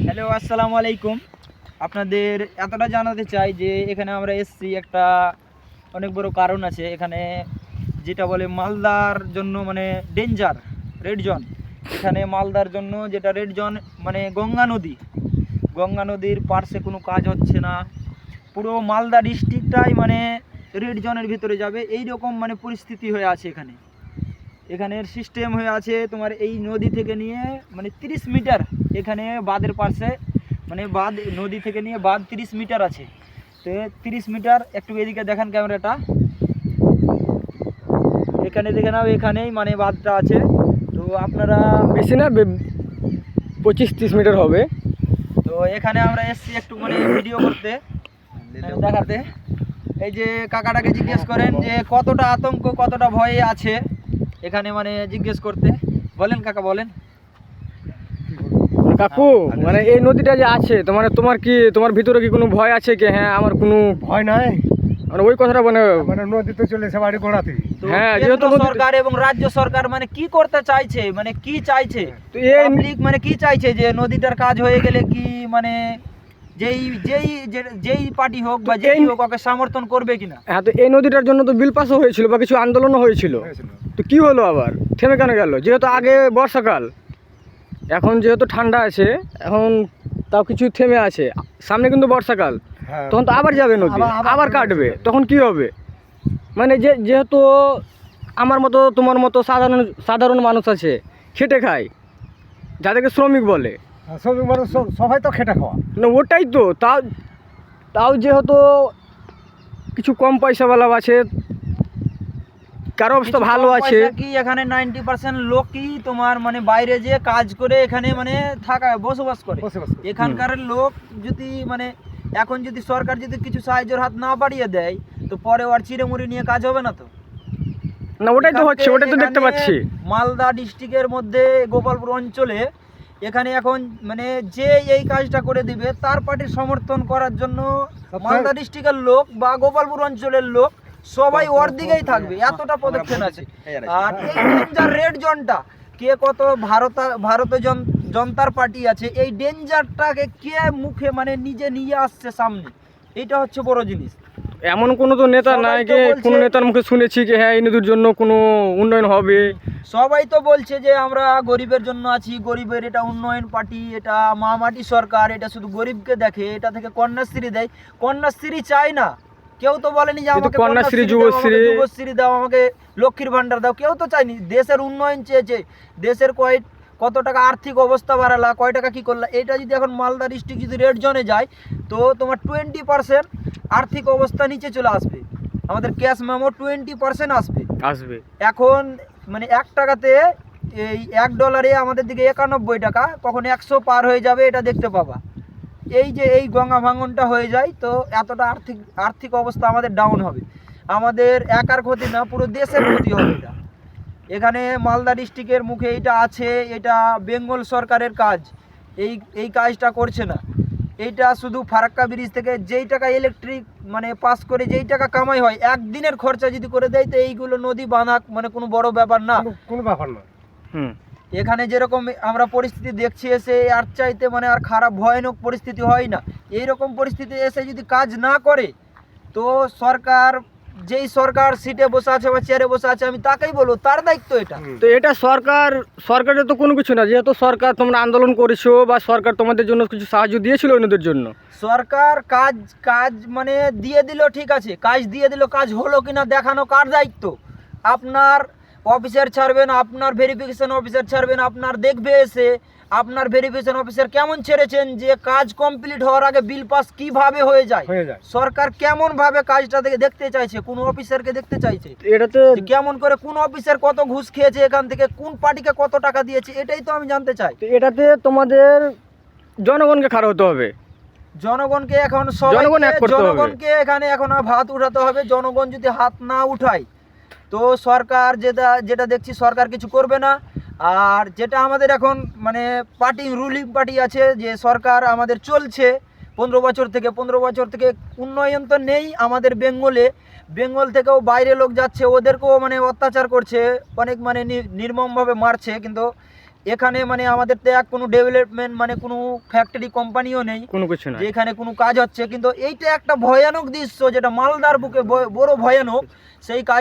Hello, আসসালামু আলাইকুম। আপনাদের এতটা জানাতে চাই যে এখানে আমরা এসছি একটা অনেক বড় কারণ আছে। এখানে যেটা বলে মালদার জন্য মানে ডেঞ্জার রেড জোন। এখানে মালদার জন্য যেটা রেড জোন মানে গঙ্গা নদীর পার্শ্বে কোনো কাজ হচ্ছে না। পুরো মালদা ডিস্ট্রিক্টটাই মানে রেড জোনের ভিতরে যাবে, এই রকম মানে পরিস্থিতি হয়ে আছে এখানের সিস্টেম হয়ে আছে তোমার এই নদী থেকে নিয়ে মানে 30 মিটার এখানে বাঁধের পাশে মানে বাঁধ নদী থেকে নিয়ে বাঁধ 30 মিটার আছে। তো 30 মিটার একটু এদিকে দেখান ক্যামেরাটা, এখানে দেখে নাও, এখানেই মানে বাঁধটা আছে। তো আপনারা বেশি না 25-30 মিটার হবে। তো এখানে আমরা এসছি একটু মানে ভিডিও করতে দেখাতে। এই যে কাকাটাকে জিজ্ঞেস করেন যে কতটা আতঙ্ক কতটা ভয়ে আছে এখানে মানে জিজ্ঞেস করতে। বলেন কাকা, বলেন। কাকু, মানে এই নদীটা যে আছে তোমার ভিতরে কি কোনো ভয় আছে কি? হ্যাঁ, আমার কোনো ভয় নাই, মানে ওই কথাটা মানে নদীতে চলেছে বাড়ি গোড়াতে। হ্যাঁ, যেহেতু সরকার এবং রাজ্য সরকার মানে কি করতে চাইছে, মানে কি চাইছে তো এই পাবলিক মানে কি চাইছে যে নদীটার কাজ হয়ে গেলে কি মানে যেই পার্টি হোক বা যেই হোক ওকে সমর্থন করবে কিনা। হ্যাঁ, তো এই নদীটার জন্য তো বিল পাসও হয়েছিল বা কিছু আন্দোলনও হয়েছিল। তো কি হলো আবার থেমে কেন গেল? যেহেতু আগে বর্ষাকাল, এখন যেহেতু ঠান্ডা আছে, এখন তাও কিছু থেমে আছে। সামনে কিন্তু বর্ষাকাল, তখন তো আবার যাবে নদী, আবার কাটবে, তখন কি হবে? মানে যেহেতু আমার মতো তোমার মতো সাধারণ মানুষ আছে, খেটে খায়, যাদেরকে শ্রমিক বলে। শ্রমিক মানুষ সবাই তো খেটে খাওয়া না, ওটাই তো। তাও যেহেতু কিছু কম পয়সাওয়ালা আছে, কারো অবস্থা ভালো আছে কি এখানে 90% লোকই তোমার মানে বাইরে যে কাজ করে এখানে মানে বসবাস করে। এখানকার লোক যদি মানে এখন যদি সরকার যদি কিছু সাহায্যের হাত না বাড়িয়ে দেয় তো পরে আর চিড়েমুড়ি নিয়ে কাজ হবে না। তো না, ওটাই তো হচ্ছে, ওটাই তো দেখতে পাচ্ছি। মালদা ডিস্ট্রিক্টের মধ্যে গোপালপুর অঞ্চলে এখানে এখন মানে যে এই কাজটা করে দিবে তার পার্টির সমর্থন করার জন্য মালদা ডিস্ট্রিক্টের লোক বা গোপালপুর অঞ্চলের লোক সবাই ওর দিকেই থাকবে, এতটা পদক্ষেপ আছে। আর এই ডেঞ্জার রেড জোনটা কে কত ভারতীয় জনতার পার্টি আছে, এই ডেঞ্জারটাকে কে মুখে মানে নিজে নিয়ে আসছে সামনে, এটা হচ্ছে বড় জিনিস। এমন কোনো তো নেতা নাই যে কোনো নেতার মুখে শুনেছি যে হ্যাঁ এই নদীর জন্য কোনো উন্নয়ন হবে। সবাই তো বলছে যে আমরা গরিবের জন্য আছি, গরিবের এটা উন্নয়ন পার্টি, এটা মামাটি সরকার, এটা শুধু গরিবকে দেখে, এটা থেকে কন্যাশ্রী দেয়। কন্যাশ্রী চাই না, কেউ তো বলেনি যে আমাকে কন্যাশ্রী যুবশ্রী দাও, আমাকে লক্ষ্মীর ভান্ডার দাও, কেউ তো চাইনি। দেশের উন্নয়ন চেয়েছে, দেশের কত টাকা আর্থিক অবস্থা বাড়ালা, কয় টাকা কি করলা। এটা যদি এখন মালদা ডিস্ট্রিক্ট যদি রেড জোনে যায় তো তোমার 20% আর্থিক অবস্থা নিচে চলে আসবে, আমাদের ক্যাশ মেমো 20% আসবে। এখন মানে 1 টাকাতে এই $1 আমাদের দিকে 91 টাকা, কখন 100 পার হয়ে যাবে এটা দেখতে পাবা। এই যে এই গঙ্গা ভাঙনটা হয়ে যায় তো এতটা আর্থিক অবস্থা আমাদের ডাউন হবে। আমাদের একার ক্ষতি না, পুরো দেশের ক্ষতি হবে এটা। এখানে মালদা ডিস্ট্রিক্টের মুখে এটা আছে, এটা বেঙ্গল সরকারের কাজ, এই কাজটা করছে না। এইটা শুধু ফারাক্কা ব্রিজ থেকে যেই টাকা ইলেকট্রিক মানে পাস করে যেই টাকা কামাই হয়, একদিনের খরচা যদি করে দেয় তো এইগুলো নদী বাঁধা মানে কোনো বড় ব্যাপার না, কোনো ব্যাপার না। এখানে যেরকম আমরা পরিস্থিতি দেখছি এসে আর চাইতে মানে আর খারাপ ভয়ানক পরিস্থিতি হয় না। এইরকম পরিস্থিতি এসে যদি কাজ না করে তো যেই সরকার সিটে বসে আছে বা চেয়ারে বসে আছে আমি তাকেই বলবো, তার দায়িত্ব এটা। তো এটা সরকারের তো কোনো কিছু না, যেহেতু সরকার তোমরা আন্দোলন করেছো বা সরকার তোমাদের জন্য কিছু সাহায্য দিয়েছিল ওদের জন্য। সরকার কাজ মানে দিয়ে দিল, ঠিক আছে, কাজ দিয়ে দিল, কাজ হলো কিনা দেখানো কার দায়িত্ব? আপনার অফিসার ছাড়বেন, আপনার ভেরিফিকেশন অফিসার ছাড়বেন, আপনার দেখবে এসে আপনার ভেরিফিকেশন অফিসার কেমন ছেড়েছেন যে কাজ কমপ্লিট হওয়ার আগে বিল পাস কিভাবে হয়ে যায়। সরকার কেমন ভাবে কাজটা দেখতে চাইছে, কোন অফিসারকে দেখতে চাইছে, এটাতে কেমন করে কোন অফিসার কত ঘুষ খেয়েছে, এখান থেকে কোন পার্টিকে কত টাকা দিয়েছে, এটাই তো আমি জানতে চাই। এটাতে তোমাদের জনগণকে খারাপ হতে হবে, জনগণকে এখন জনগণকে এখানে এখন ভাত উঠাতে হবে। জনগণ যদি হাত না উঠায় তো সরকার যেটা দেখছি সরকার কিছু করবে না। আর যেটা আমাদের এখন মানে রুলিং পার্টি আছে, যে সরকার আমাদের চলছে 15 বছর থেকে উন্নয়ন তো নেই আমাদের বেঙ্গল থেকেও বাইরে লোক যাচ্ছে, ওদেরকেও মানে অত্যাচার করছে, অনেক মানে নির্মমভাবে মারছে। কিন্তু এখানে মানে আমাদের তো এক কোনো ডেভেলপমেন্ট মানে কোনো ফ্যাক্টরি কোম্পানিও নেই কোনো কিছু না। যে এখানে কোনো কাজ হচ্ছে, কিন্তু এইটা একটা ভয়ানক দৃশ্য যেটা মালদার বুকে বড় ভয়ানক। সেই কাজ